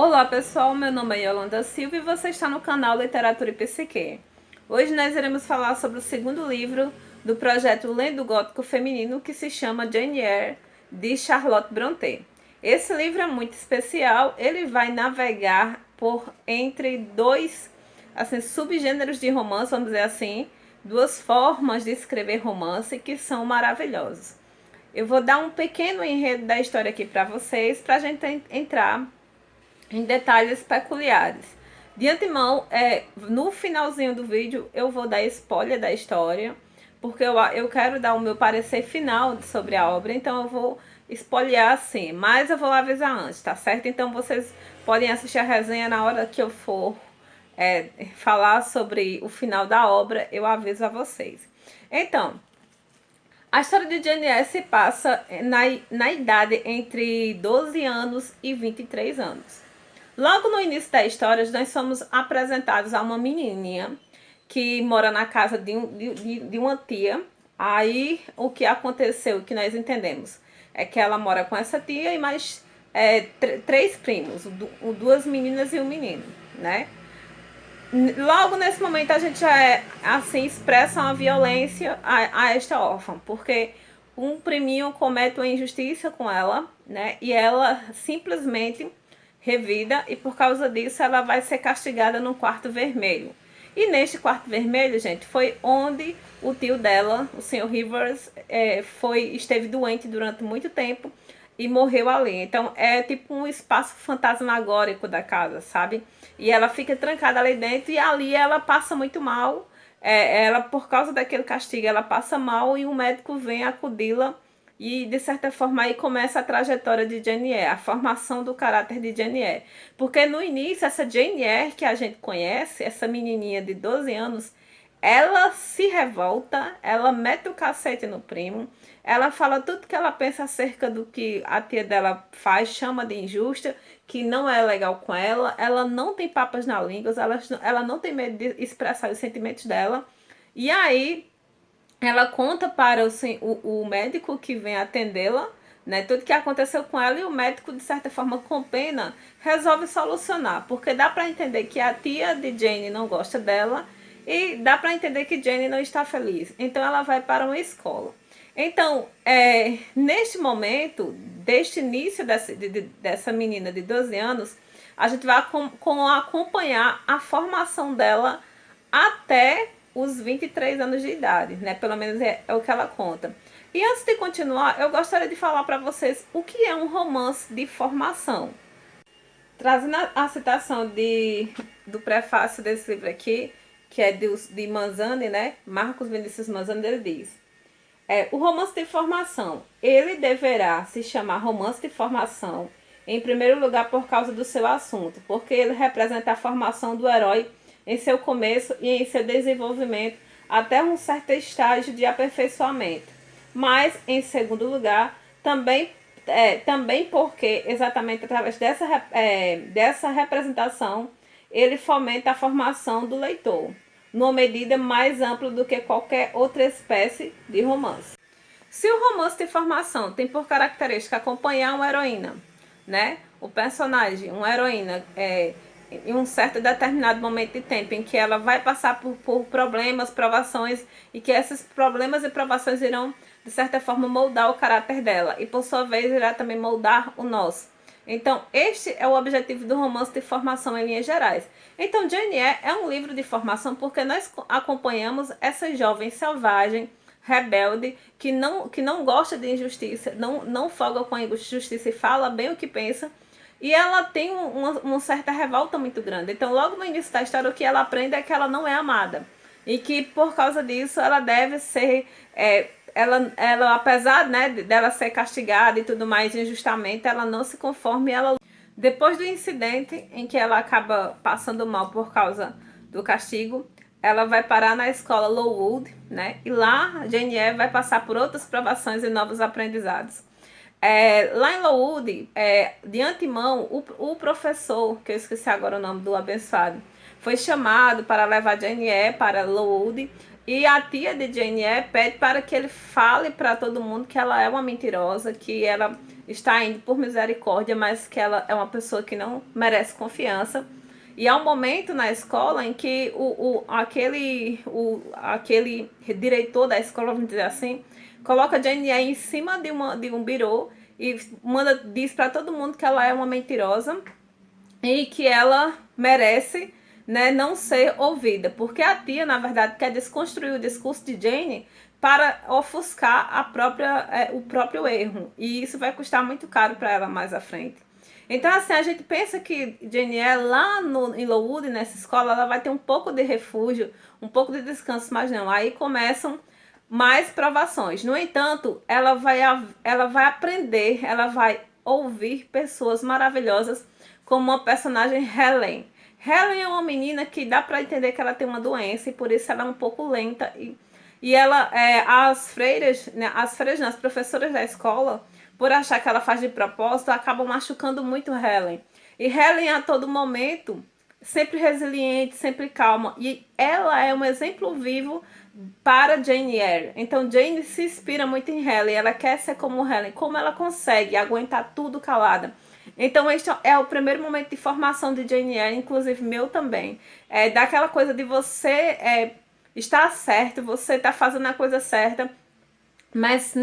Olá pessoal, meu nome é Yolanda Silva e você está no canal Literatura e Psique. Hoje nós iremos falar sobre o segundo livro do projeto Lendo Gótico Feminino, que se chama Jane Eyre, de Charlotte Brontë. Esse livro é muito especial, ele vai navegar por entre dois subgêneros de romance, vamos dizer assim, duas formas de escrever romance que são maravilhosos. Eu vou dar um pequeno enredo da história aqui para vocês, para a gente entrar em detalhes peculiares. De antemão, no finalzinho do vídeo eu vou dar spoiler da história, porque eu quero dar o meu parecer final sobre a obra, então eu vou spoilear assim, mas eu vou avisar antes, tá certo? Então vocês podem assistir a resenha na hora que eu for falar sobre o final da obra, eu aviso a vocês. Então, a história de Jane Eyre se passa na idade entre 12 anos e 23 anos. Logo no início da história, nós somos apresentados a uma menininha que mora na casa de uma tia. Aí, o que aconteceu, o que nós entendemos, é que ela mora com essa tia e mais três primos, duas meninas e um menino, né? Logo nesse momento a gente já assim, expressa uma violência a esta órfã, porque um priminho comete uma injustiça com ela, né? E ela simplesmente revida, e por causa disso ela vai ser castigada no quarto vermelho. E neste quarto vermelho, gente, foi onde o tio dela, o Sr. Rivers, esteve doente durante muito tempo e morreu ali. Então é tipo um espaço fantasmagórico da casa, sabe? E ela fica trancada ali dentro e ali ela passa muito mal. Ela, por causa daquele castigo, ela passa mal e o médico vem acudi-la. E, de certa forma, aí começa a trajetória de Jane Eyre, a formação do caráter de Jane Eyre. Porque no início, essa Jane Eyre que a gente conhece, essa menininha de 12 anos, ela se revolta, ela mete o cacete no primo, ela fala tudo que ela pensa acerca do que a tia dela faz, chama de injusta, que não é legal com ela não tem papas na língua, ela não tem medo de expressar os sentimentos dela. E aí ela conta para o médico que vem atendê-la, né, tudo que aconteceu com ela, e o médico, de certa forma, com pena, resolve solucionar, porque dá para entender que a tia de Jane não gosta dela e dá para entender que Jane não está feliz. Então ela vai para uma escola. Então, neste momento, deste início dessa menina de 12 anos, a gente vai acompanhar a formação dela até os 23 anos de idade, né? Pelo menos é o que ela conta. E antes de continuar, eu gostaria de falar para vocês o que é um romance de formação. Trazendo a citação do prefácio desse livro aqui, que é de Manzoni, né? Marcos Vinícius Manzoni, ele diz: o romance de formação, ele deverá se chamar romance de formação, em primeiro lugar por causa do seu assunto, porque ele representa a formação do herói em seu começo e em seu desenvolvimento até um certo estágio de aperfeiçoamento. Mas, em segundo lugar, também porque, exatamente através dessa representação, ele fomenta a formação do leitor, numa medida mais ampla do que qualquer outra espécie de romance. Se o romance de formação tem por característica acompanhar uma heroína, né? O personagem, uma heroína, em um certo determinado momento de tempo em que ela vai passar por problemas, provações, e que esses problemas e provações irão, de certa forma, moldar o caráter dela, e por sua vez irá também moldar o nosso. Então, este é o objetivo do romance de formação em linhas gerais. Então, Jane Eyre é um livro de formação porque nós acompanhamos essa jovem selvagem, rebelde, que não gosta de injustiça, não folga com a injustiça e fala bem o que pensa. E ela tem uma certa revolta muito grande. Então, logo no início da história, o que ela aprende é que ela não é amada. E que, por causa disso, ela deve ser... ela apesar, né, dela ser castigada e tudo mais injustamente, ela não se conforma e ela... Depois do incidente em que ela acaba passando mal por causa do castigo, ela vai parar na escola Lowood, né? E lá, Jane Eyre vai passar por outras provações e novos aprendizados. Lá em Lowood, de antemão, o professor, que eu esqueci agora o nome do abençoado, foi chamado para levar Jane Eyre para Lowood E a tia de Jane Eyre pede para que ele fale para todo mundo que ela é uma mentirosa, que ela está indo por misericórdia, mas que ela é uma pessoa que não merece confiança. E há um momento na escola em que aquele diretor da escola, vamos dizer assim, coloca Jane Eyre em cima de um birô e diz para todo mundo que ela é uma mentirosa e que ela merece, né, não ser ouvida, porque a tia, na verdade, quer desconstruir o discurso de Jane para ofuscar o próprio erro, e isso vai custar muito caro para ela mais à frente. Então, assim, a gente pensa que Jane Eyre, lá em Lowood, nessa escola, ela vai ter um pouco de refúgio, um pouco de descanso, mas não. Aí começam mais provações. No entanto, ela vai aprender, ela vai ouvir pessoas maravilhosas, como uma personagem Helen. Helen é uma menina que dá para entender que ela tem uma doença e por isso ela é um pouco lenta. E ela, as freiras, né, as professoras da escola, por achar que ela faz de propósito, acabam machucando muito Helen. E Helen, a todo momento, sempre resiliente, sempre calma. E ela é um exemplo vivo para Jane Eyre. Então Jane se inspira muito em Helen. Ela quer ser como Helen. Como ela consegue aguentar tudo calada. Então este é o primeiro momento de formação de Jane Eyre, inclusive meu também. É daquela coisa de você estar certo, você estar fazendo a coisa certa, mas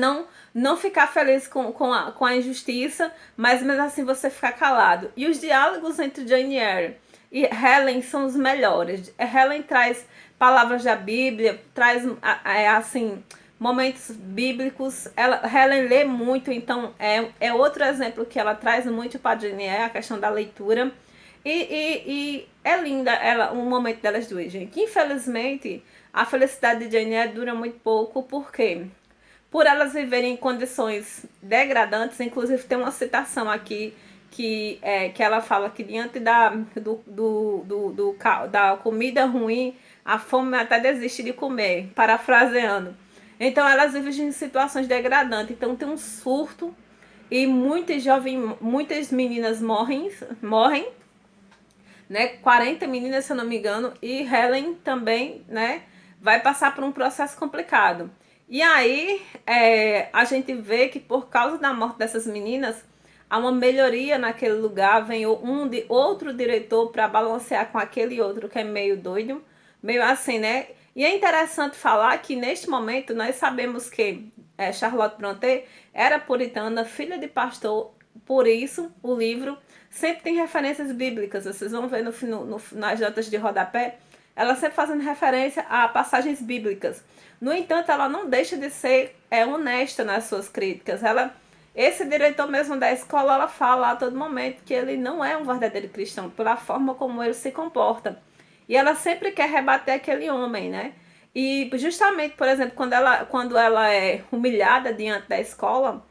não ficar feliz com a injustiça, mas mesmo assim você ficar calado. E os diálogos entre Jane Eyre e Helen são os melhores. Helen traz palavras da Bíblia, traz assim momentos bíblicos. Helen lê muito, então é outro exemplo que ela traz muito para Jane Eyre, a questão da leitura. E é linda um momento delas duas, gente. Infelizmente, a felicidade de Jane Eyre dura muito pouco, porque por elas viverem em condições degradantes. Inclusive tem uma citação aqui que ela fala que diante da comida ruim, a fome até desiste de comer, parafraseando. Então elas vivem em situações degradantes, então tem um surto e muitas meninas morrem, né? 40 meninas, se eu não me engano, e Helen também, né, vai passar por um processo complicado. E aí a gente vê que por causa da morte dessas meninas, há uma melhoria naquele lugar, vem outro diretor para balancear com aquele outro que é meio doido, meio assim, né? E é interessante falar que neste momento nós sabemos que Charlotte Brontë era puritana, filha de pastor, por isso o livro sempre tem referências bíblicas. Vocês vão ver nas notas de rodapé, ela sempre fazendo referência a passagens bíblicas. No entanto, ela não deixa de ser honesta nas suas críticas. Esse diretor mesmo da escola, ela fala a todo momento que ele não é um verdadeiro cristão, pela forma como ele se comporta. E ela sempre quer rebater aquele homem, né? E justamente, por exemplo, quando ela é humilhada diante da escola,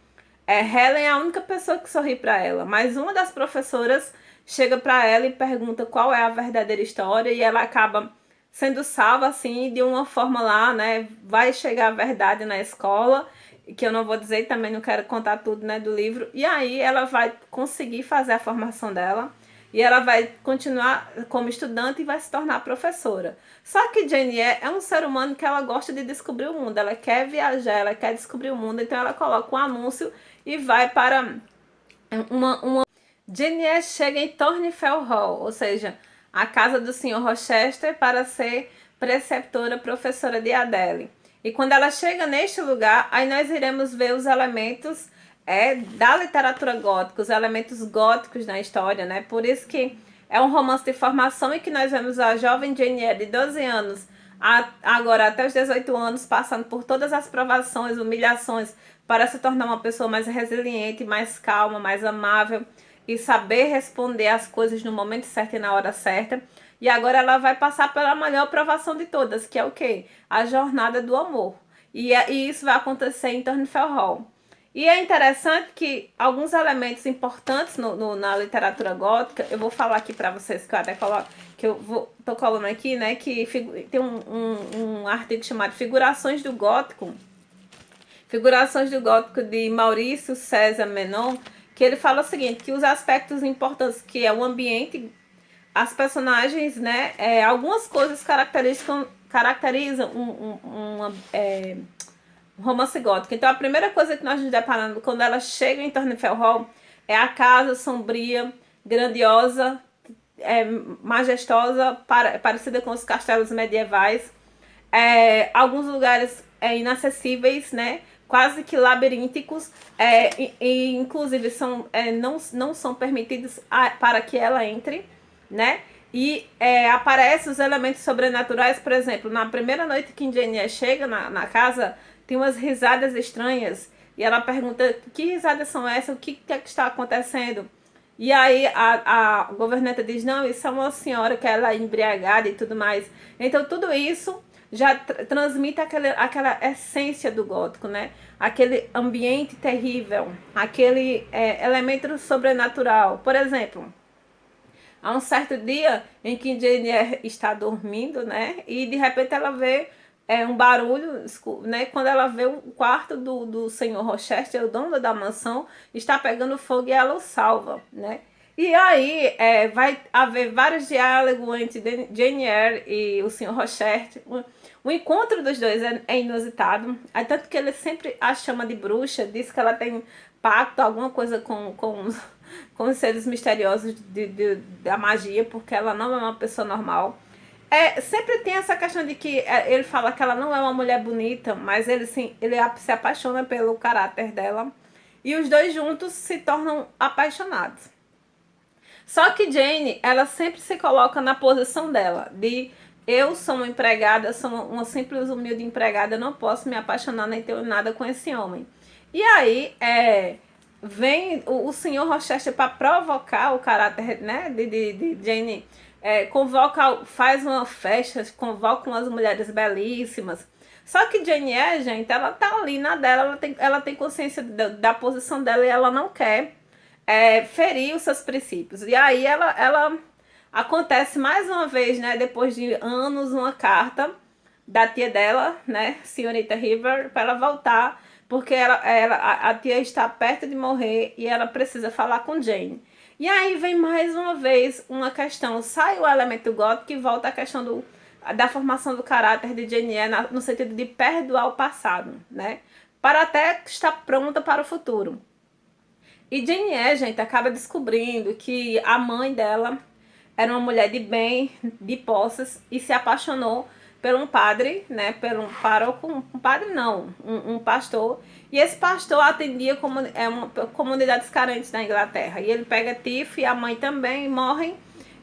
Helen é a única pessoa que sorri para ela. Mas uma das professoras chega para ela e pergunta qual é a verdadeira história, e ela acaba sendo salva assim de uma forma lá, né? Vai chegar a verdade na escola, que eu não vou dizer, também não quero contar tudo, né, do livro. E aí ela vai conseguir fazer a formação dela e ela vai continuar como estudante e vai se tornar professora. Só que Jane Eyre é um ser humano que ela gosta de descobrir o mundo, ela quer viajar, ela quer descobrir o mundo, então ela coloca um anúncio e vai para uma... Jane Eyre chega em Thornfield Hall, ou seja, a casa do Sr. Rochester, para ser preceptora, professora de Adele. E quando ela chega neste lugar, aí nós iremos ver os elementos da literatura gótica, os elementos góticos na história, né? Por isso que é um romance de formação e que nós vemos a jovem Jane Eyre de 12 anos, agora até os 18 anos, passando por todas as provações, humilhações, para se tornar uma pessoa mais resiliente, mais calma, mais amável e saber responder as coisas no momento certo e na hora certa. E agora ela vai passar pela maior provação de todas, que é o quê? A jornada do amor. E isso vai acontecer em Thornfield Hall. E é interessante que alguns elementos importantes na literatura gótica, eu vou falar aqui para vocês, que eu até coloco, tô colando aqui, né, que tem um artigo chamado Figurações do Gótico, de Maurício César Menon, que ele fala o seguinte, que os aspectos importantes, que é o ambiente, as personagens, né, algumas coisas caracteriza um romance gótico. Então a primeira coisa que nós nos deparamos quando ela chega em Thornfield Hall é a casa sombria, grandiosa, majestosa, parecida com os castelos medievais. Alguns lugares inacessíveis, né? Quase que labirínticos, e inclusive não são permitidos para que ela entre, né? E aparecem os elementos sobrenaturais, por exemplo, na primeira noite que Jane chega na casa, tem umas risadas estranhas, e ela pergunta, que risadas são essas? O que é que está acontecendo? E aí a governanta diz, não, isso é uma senhora que ela é embriagada e tudo mais. Então tudo isso já transmite aquela essência do gótico, né? Aquele ambiente terrível, aquele elemento sobrenatural. Por exemplo, há um certo dia em que Jane está dormindo, né? E de repente ela vê um barulho, né? Quando ela vê o quarto do senhor Rochester, o dono da mansão, está pegando fogo e ela o salva, né? E aí vai haver vários diálogos entre Jane Eyre e o senhor Rochester. O encontro dos dois é inusitado, tanto que ele sempre a chama de bruxa, diz que ela tem pacto, alguma coisa com os seres misteriosos da magia, porque ela não é uma pessoa normal. Sempre tem essa questão de que ele fala que ela não é uma mulher bonita, mas ele se apaixona pelo caráter dela. E os dois juntos se tornam apaixonados. Só que Jane, ela sempre se coloca na posição dela, de eu sou uma empregada, sou uma simples humilde empregada, não posso me apaixonar nem ter nada com esse homem. E aí, vem o senhor Rochester para provocar o caráter, né, de Jane, faz uma festa, convoca umas mulheres belíssimas. Só que Jane gente, ela tá ali na dela, ela tem consciência da posição dela e ela não quer ferir os seus princípios. E aí ela acontece mais uma vez, né, depois de anos, uma carta da tia dela, né, senhorita River, para ela voltar, porque a tia está perto de morrer e ela precisa falar com Jane. E aí vem mais uma vez uma questão, sai o elemento gótico e volta a questão da formação do caráter de Jane Eyre, no sentido de perdoar o passado, né, para até estar pronta para o futuro. E Jane Eyre, gente, acaba descobrindo que a mãe dela era uma mulher de bem, de posses, e se apaixonou por um padre, né, por um pároco, um padre não, um pastor, e esse pastor atendia comunidades carentes na Inglaterra, e ele pega Tiff e a mãe também, morrem,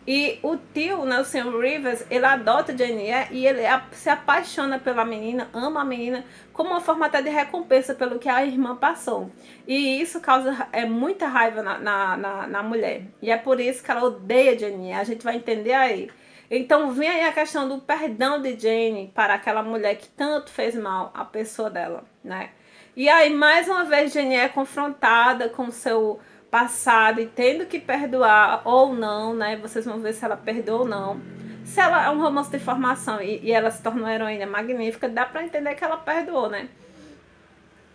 e o tio, né, o Sr. Rivers, ele adota Jane Eyre e ele se apaixona pela menina, ama a menina, como uma forma até de recompensa pelo que a irmã passou. E isso causa muita raiva na mulher. E é por isso que ela odeia Jane Eyre, a gente vai entender aí. Então vem aí a questão do perdão de Jane para aquela mulher que tanto fez mal à pessoa dela, né? E aí, mais uma vez, Jane é confrontada com o seu passado e tendo que perdoar ou não, né? Vocês vão ver se ela perdoa ou não. Se ela é um romance de formação e ela se torna uma heroína magnífica, dá pra entender que ela perdoou, né?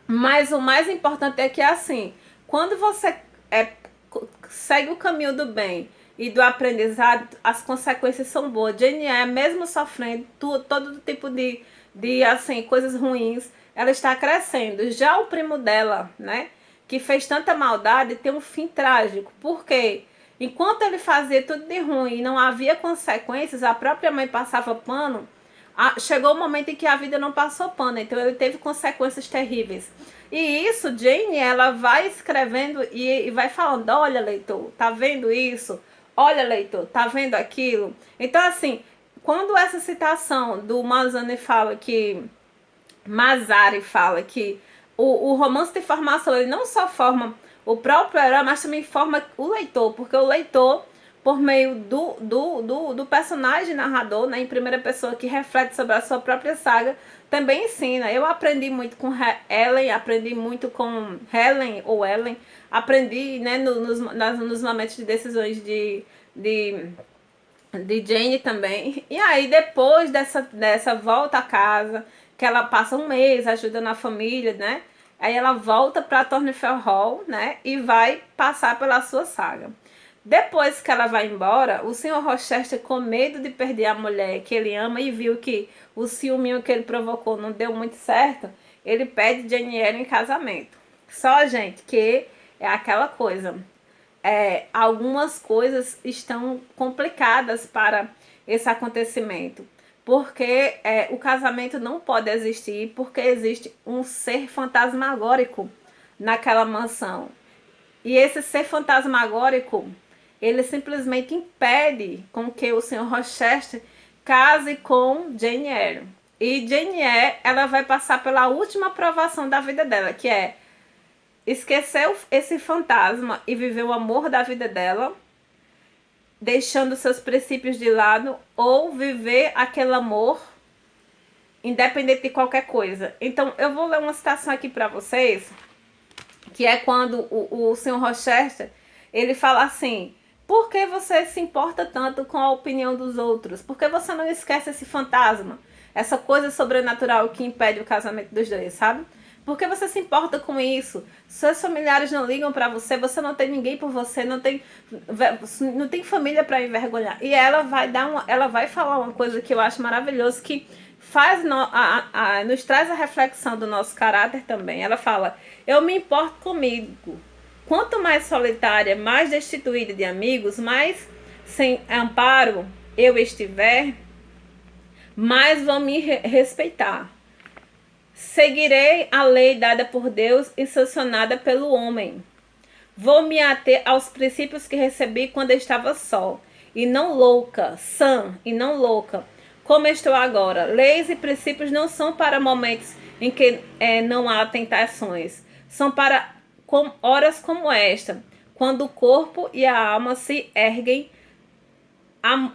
Mas o mais importante é que, assim, quando você segue o caminho do bem e do aprendizado, as consequências são boas. Jane Eyre, mesmo sofrendo todo tipo de assim, coisas ruins, ela está crescendo. Já o primo dela, né, que fez tanta maldade, tem um fim trágico. Por quê? Enquanto ele fazia tudo de ruim e não havia consequências, a própria mãe passava pano, chegou o momento em que a vida não passou pano, então ele teve consequências terríveis. E isso, Jane, ela vai escrevendo e vai falando, olha, leitor, tá vendo isso? Olha, leitor, tá vendo aquilo? Então, assim, quando essa citação do Mazzari fala que o romance de formação, ele não só forma o próprio herói, mas também forma o leitor, porque o leitor, por meio do personagem narrador, né, em primeira pessoa, que reflete sobre a sua própria saga, também ensina. Eu aprendi muito com Ellen, aprendi muito com Helen ou Ellen, aprendi, né, nos momentos de decisões de Jane também. E aí, depois dessa volta a casa, que ela passa um mês ajudando a família, né? Aí ela volta para Thornfield Hall, né? E vai passar pela sua saga. Depois que ela vai embora, o Sr. Rochester, com medo de perder a mulher que ele ama e viu que o ciúminho que ele provocou não deu muito certo, ele pede Jane Eyre em casamento. Só, gente, que é aquela coisa. Algumas coisas estão complicadas para esse acontecimento. Porque o casamento não pode existir, porque existe um ser fantasmagórico naquela mansão. E esse ser fantasmagórico, ele simplesmente impede com que o Sr. Rochester case com Jane Eyre. E Jane Eyre, ela vai passar pela última provação da vida dela, que é esquecer esse fantasma e viver o amor da vida dela, deixando seus princípios de lado, ou viver aquele amor independente de qualquer coisa. Então, eu vou ler uma citação aqui para vocês, que é quando o Sr. Rochester, ele fala assim: por que você se importa tanto com a opinião dos outros? Por que você não esquece esse fantasma? Essa coisa sobrenatural que impede o casamento dos dois, sabe? Por que você se importa com isso? Seus familiares não ligam pra você, você não tem ninguém por você, não tem família pra envergonhar. E ela vai falar uma coisa que eu acho maravilhoso, que nos traz a reflexão do nosso caráter também. Ela fala: eu me importo comigo. Quanto mais solitária, mais destituída de amigos, mais sem amparo eu estiver, mais vão me respeitar. Seguirei a lei dada por Deus e sancionada pelo homem. Vou me ater aos princípios que recebi quando estava só, e não louca, sã e não louca, como estou agora. Leis e princípios não são para momentos em que não há tentações, são para horas como esta, quando o corpo e a alma se erguem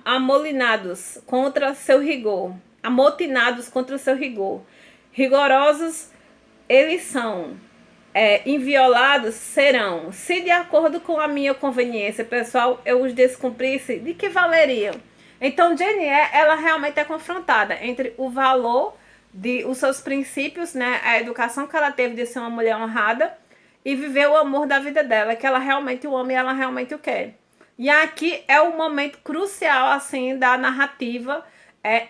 amotinados contra seu rigor. Rigorosos eles são, inviolados serão. Se de acordo com a minha conveniência, pessoal, eu os descumprisse, de que valeriam? Então, Jane Eyre, ela realmente é confrontada entre o valor de os seus princípios, né, a educação que ela teve de ser uma mulher honrada, e viver o amor da vida dela, que ela realmente o ama e ela realmente o quer. E aqui é o momento crucial, assim, da narrativa,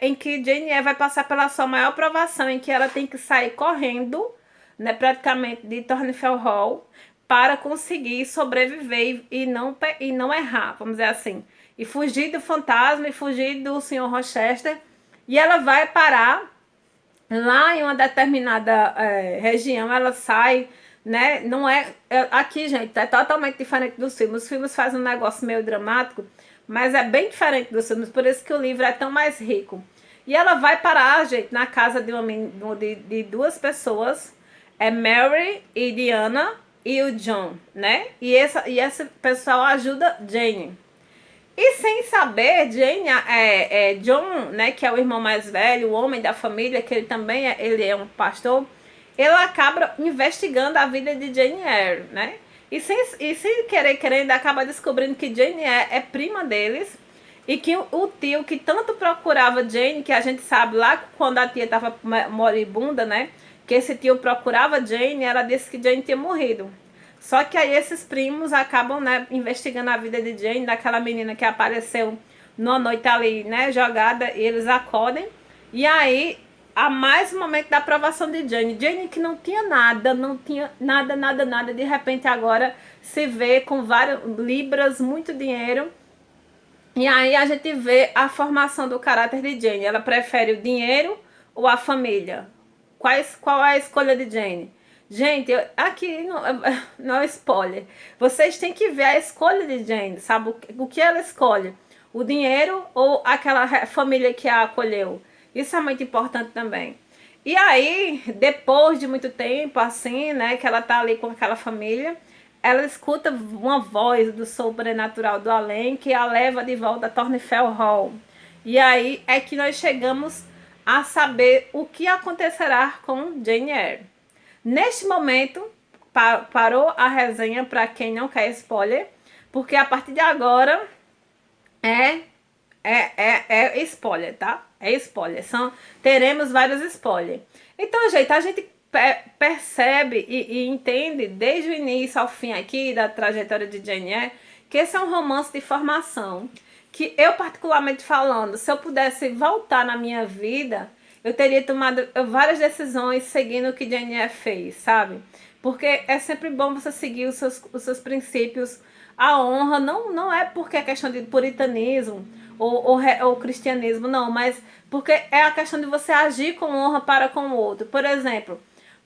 em que Jane Eyre vai passar pela sua maior provação, em que ela tem que sair correndo, né, praticamente de Thornfield Hall, para conseguir sobreviver e não errar, vamos dizer assim. E fugir do fantasma e fugir do Sr. Rochester. E ela vai parar lá em uma determinada região, ela sai, né? Não aqui, gente, é totalmente diferente dos filmes. Os filmes fazem um negócio meio dramático, mas é bem diferente dos filmes, por isso que o livro é tão mais rico. E ela vai parar, gente, na casa de duas pessoas, Mary e Diana e o John, né? E esse pessoal ajuda Jane. E sem saber, Jane, John, né, que é o irmão mais velho, o homem da família, que ele é um pastor, ele acaba investigando a vida de Jane Eyre, né? E sem querer, acaba descobrindo que Jane Eyre é prima deles e que o tio que tanto procurava Jane, que a gente sabe lá quando a tia estava moribunda, né? Que esse tio procurava Jane, ela disse que Jane tinha morrido. Só que aí esses primos acabam, né, investigando a vida de Jane, daquela menina que apareceu numa noite ali, né, jogada, e eles acordem. E aí, há mais um momento da aprovação de Jane. Jane que não tinha nada, de repente agora se vê com várias libras, muito dinheiro. E aí a gente vê a formação do caráter de Jane. Ela prefere o dinheiro ou a família? Qual é a escolha de Jane? Gente, aqui não é spoiler. Vocês têm que ver a escolha de Jane, sabe? O que ela escolhe? O dinheiro ou aquela família que a acolheu? Isso é muito importante também. E aí, depois de muito tempo, assim, né, que ela tá ali com aquela família, ela escuta uma voz do sobrenatural do além que a leva de volta a Thornfield Hall. E aí é que nós chegamos a saber o que acontecerá com Jane Eyre. Neste momento, parou a resenha para quem não quer spoiler, porque a partir de agora é spoiler, tá? É spoiler. Teremos vários spoilers. Então, gente, a gente percebe e entende desde o início ao fim aqui da trajetória de Jane Eyre que esse é um romance de formação, que eu particularmente falando, se eu pudesse voltar na minha vida, eu teria tomado várias decisões seguindo o que Jane Eyre fez, sabe? Porque é sempre bom você seguir os seus princípios. A honra não é porque é questão de puritanismo ou cristianismo, não, mas porque é a questão de você agir com honra para com o outro. Por exemplo,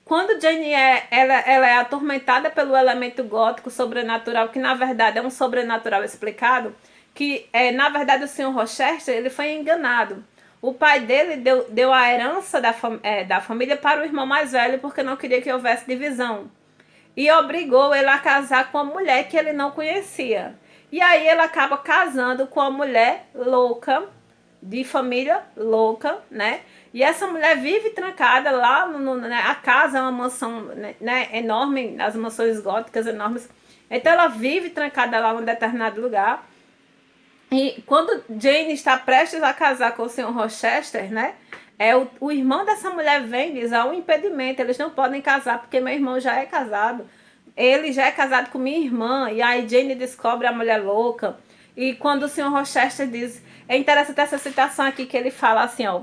quando Jane ela é atormentada pelo elemento gótico sobrenatural, que na verdade é um sobrenatural explicado, que na verdade o Sr. Rochester ele foi enganado. O pai dele deu a herança da família para o irmão mais velho porque não queria que houvesse divisão. E obrigou ele a casar com uma mulher que ele não conhecia. E aí ele acaba casando com uma mulher louca, de família louca, né? E essa mulher vive trancada lá, né? A casa é uma mansão, né, enorme, as mansões góticas enormes. Então ela vive trancada lá num determinado lugar. E quando Jane está prestes a casar com o Sr. Rochester, né? O irmão dessa mulher vem e diz, há um impedimento, eles não podem casar, porque meu irmão já é casado. Ele já é casado com minha irmã. E aí Jane descobre a mulher louca. E quando o Sr. Rochester diz... É interessante essa citação aqui que ele fala assim, ó.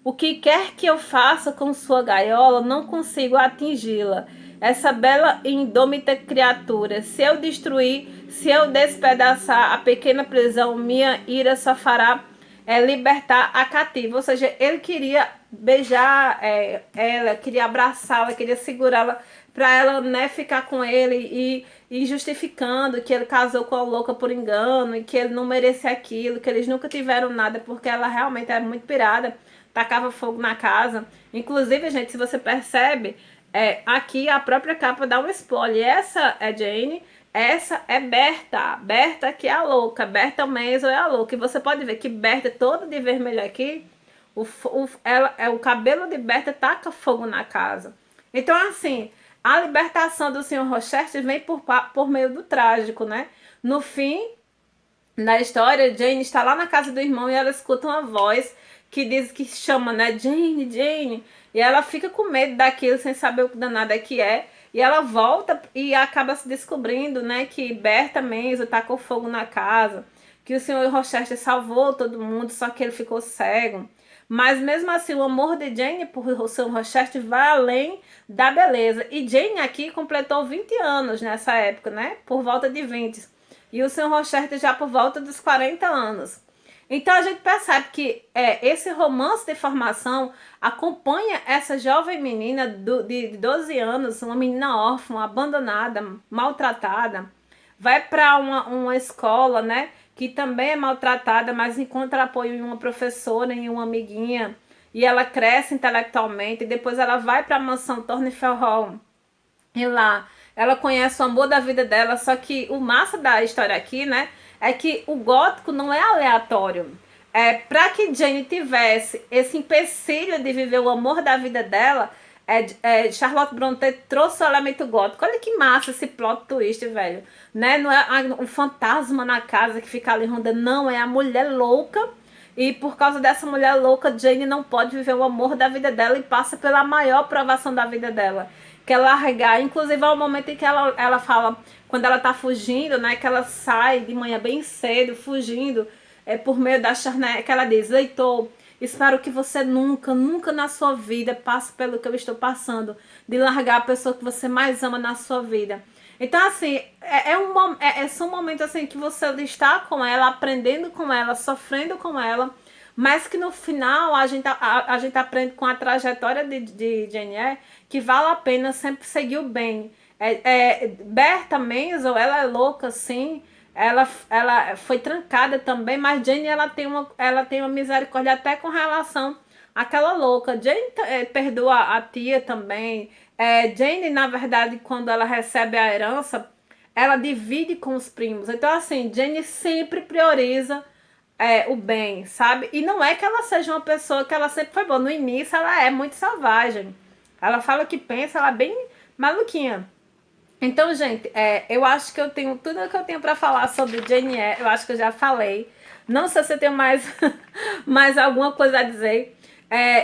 O que quer que eu faça com sua gaiola, não consigo atingi-la. Essa bela e indômita criatura, se eu destruir, se eu despedaçar a pequena prisão, minha ira só fará libertar a cativa. Ou seja, ele queria beijar ela, queria abraçá-la, queria segurá-la para ela, né, ficar com ele e justificando que ele casou com a louca por engano e que ele não merecia aquilo, que eles nunca tiveram nada porque ela realmente era muito pirada, tacava fogo na casa. Inclusive, gente, se você percebe, aqui a própria capa dá um spoiler. Essa é Jane, essa é Berta. Berta que é a louca, Berta Maisel é a louca. E você pode ver que Berta toda de vermelho aqui, o cabelo de Berta taca fogo na casa. Então, assim, a libertação do Sr. Rochester vem por meio do trágico, né? No fim da história, Jane está lá na casa do irmão e ela escuta uma voz que diz que chama, né? Jane, Jane. E ela fica com medo daquilo, sem saber o que danado é que é. E ela volta e acaba se descobrindo, né? Que Berta Maisel tacou fogo na casa. Que o Sr. Rochester salvou todo mundo, só que ele ficou cego. Mas mesmo assim, o amor de Jane por o Sr. Rochester vai além da beleza. E Jane aqui completou 20 anos nessa época, né? Por volta de 20. E o Sr. Rochester já por volta dos 40 anos. Então a gente percebe que esse romance de formação acompanha essa jovem menina de 12 anos, uma menina órfã, abandonada, maltratada, vai para uma escola, né, que também é maltratada, mas encontra apoio em uma professora, em uma amiguinha, e ela cresce intelectualmente, e depois ela vai para a mansão Thornfield Hall, e lá ela conhece o amor da vida dela. Só que o massa da história aqui, né, é que o gótico não é aleatório. Para que Jane tivesse esse empecilho de viver o amor da vida dela, Charlotte Brontë trouxe o elemento gótico. Olha que massa esse plot twist, velho. Né? Não é o fantasma na casa que fica ali rondando, não, é a mulher louca. E por causa dessa mulher louca, Jane não pode viver o amor da vida dela e passa pela maior provação da vida dela, que é largar. Inclusive, ao momento em que ela fala, quando ela tá fugindo, né, que ela sai de manhã bem cedo, fugindo, por meio da charneca, que ela diz, leitor, espero que você nunca, nunca na sua vida passe pelo que eu estou passando, de largar a pessoa que você mais ama na sua vida. Então, assim, são momentos assim que você está com ela, aprendendo com ela, sofrendo com ela, mas que no final a gente aprende com a trajetória de Jane Eyre que vale a pena sempre seguir o bem. Berta Maisel, ela é louca, sim, ela foi trancada também, mas Jane ela tem uma misericórdia até com relação àquela louca. Jane perdoa a tia também. Jane, na verdade, quando ela recebe a herança, ela divide com os primos. Então, assim, Jane sempre prioriza o bem, sabe? E não é que ela seja uma pessoa que ela sempre foi boa. No início, ela é muito selvagem. Ela fala o que pensa, ela é bem maluquinha. Então, gente, eu acho que eu tenho tudo o que eu tenho para falar sobre Jane Eyre. Eu acho que eu já falei. Não sei se eu tenho mais, mais alguma coisa a dizer.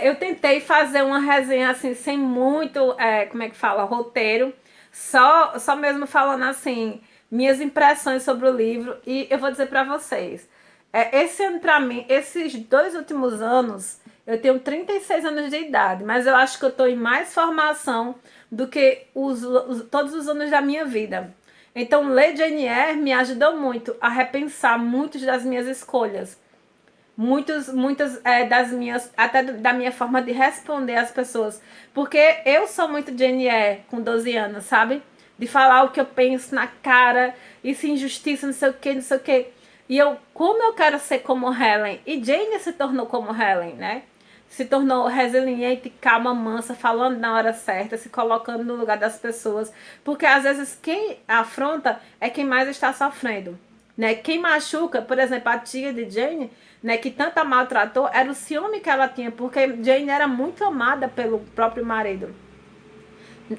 Eu tentei fazer uma resenha assim, sem muito, como é que fala, roteiro. Só mesmo falando assim, minhas impressões sobre o livro, e eu vou dizer para vocês, esse ano para mim, esses 2 últimos anos, eu tenho 36 anos de idade, mas eu acho que eu estou em mais formação do que todos os anos da minha vida. Então, ler Jane Eyre me ajudou muito a repensar muitas das minhas escolhas. Muitas das minhas, até da minha forma de responder às pessoas. Porque eu sou muito Jane Eyre com 12 anos, sabe? De falar o que eu penso na cara, isso injustiça, não sei o que, não sei o que. E como eu quero ser como Helen, e Jane se tornou como Helen, né? Se tornou resiliente, calma, mansa, falando na hora certa, se colocando no lugar das pessoas. Porque às vezes quem afronta é quem mais está sofrendo. Né? Quem machuca, por exemplo, a tia de Jane, né, que tanto a maltratou, era o ciúme que ela tinha, porque Jane era muito amada pelo próprio marido.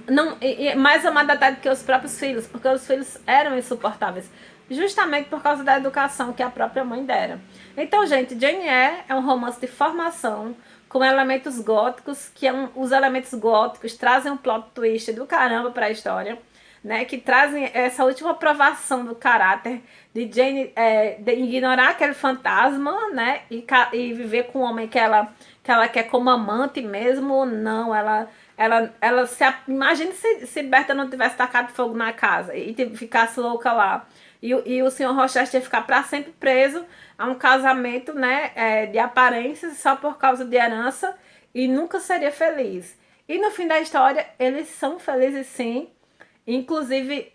Não, mais amada até do que os próprios filhos, porque os filhos eram insuportáveis, justamente por causa da educação que a própria mãe dera. Então, gente, Jane Eyre é um romance de formação com elementos góticos, os elementos góticos trazem um plot twist do caramba para a história, né, que trazem essa última provação do caráter de Jane, de ignorar aquele fantasma, né, e viver com um homem que ela quer como amante mesmo, ou não, imagine se Berta não tivesse tacado fogo na casa e ficasse louca lá. E o senhor Rochester ia ficar para sempre preso a um casamento, né, de aparências só por causa de herança e nunca seria feliz. E no fim da história, eles são felizes sim. Inclusive,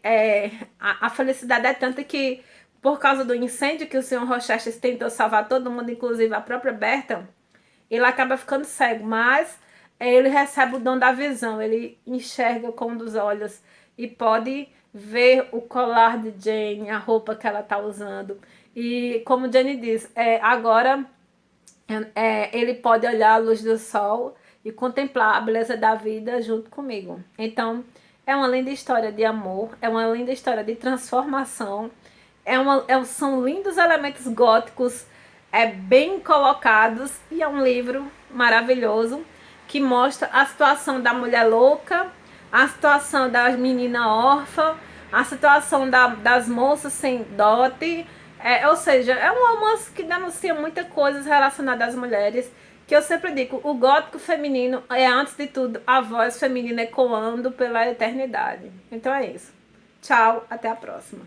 a felicidade é tanta que, por causa do incêndio que o senhor Rochester tentou salvar todo mundo, inclusive a própria Berta, ele acaba ficando cego, mas ele recebe o dom da visão, ele enxerga com um dos olhos e pode ver o colar de Jane, a roupa que ela está usando. E como Jane diz, agora ele pode olhar a luz do sol e contemplar a beleza da vida junto comigo. Então, é uma linda história de amor, é uma linda história de transformação, são lindos elementos góticos, bem colocados, e é um livro maravilhoso que mostra a situação da mulher louca, a situação da menina órfã, a situação das moças sem dote, ou seja, é um romance que denuncia muitas coisas relacionadas às mulheres, que eu sempre digo, o gótico feminino é, antes de tudo, a voz feminina ecoando pela eternidade. Então é isso. Tchau, até a próxima.